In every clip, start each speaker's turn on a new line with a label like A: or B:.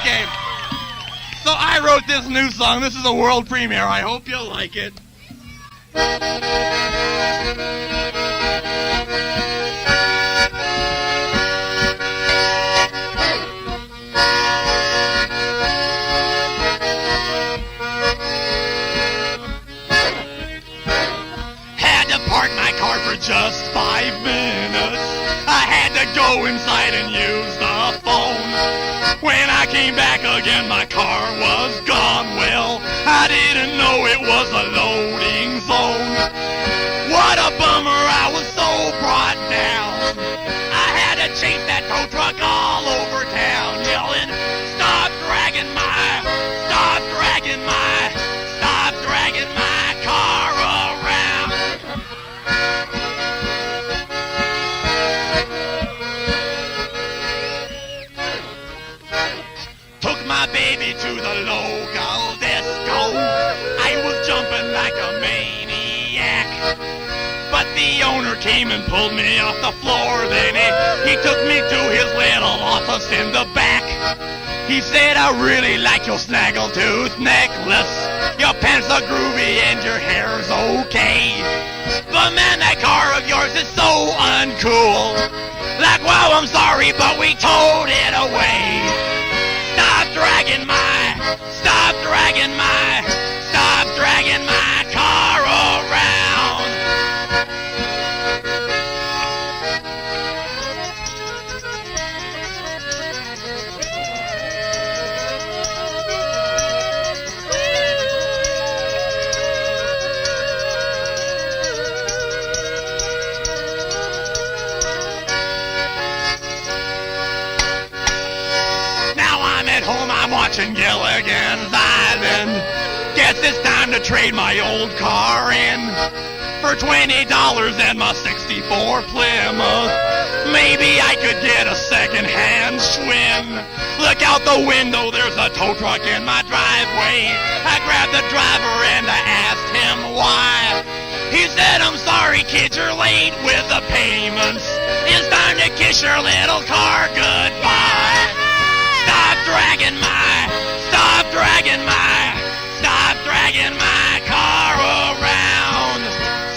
A: Okay. So I wrote this new song. This is a world premiere. I hope you'll like it. Had to park my car for just 5 minutes. I had to go inside and use the phone. When I came back again, my car was gone. Well, I didn't know it was a loading zone. What a bummer, I was so brought down. I had to chase that tow truck all over town, yelling, stop dragging my car around. Took my baby to the local disco. I was jumping like a maniac, but the owner came and pulled me off the floor. Then he took me to his little office in the back. He said, I really like your snaggletooth necklace. Your pants are groovy and your hair's okay. But man, that car of yours is so uncool. Like, wow, I'm sorry, but we towed it away. Stop dragging my car around. Now I'm at home, I'm watching Gilligan's Island. Guess it's time to trade my old car in for $20 and my '64 Plymouth. Maybe I could get a second-hand Schwinn. Look out the window, there's a tow truck in my driveway. I grabbed the driver and I asked him why. He said, I'm sorry, kid, you're late with the payments. It's time to kiss your little car goodbye. Stop dragging my car around.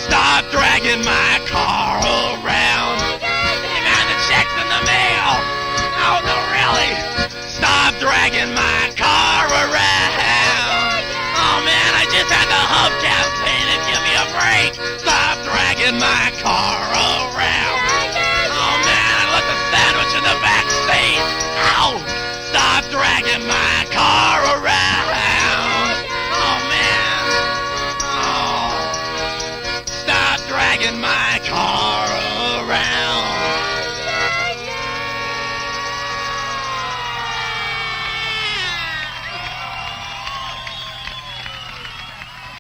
A: Stop dragging my car around. Hey man, the check's in the mail. Oh no, really? Stop dragging my car around. Oh man, I just had the hubcap painted. Give me a break. Stop dragging my car around. Oh man, I left a sandwich in the back seat. Ow! Stop dragging my car around. Oh man. Oh. Stop dragging my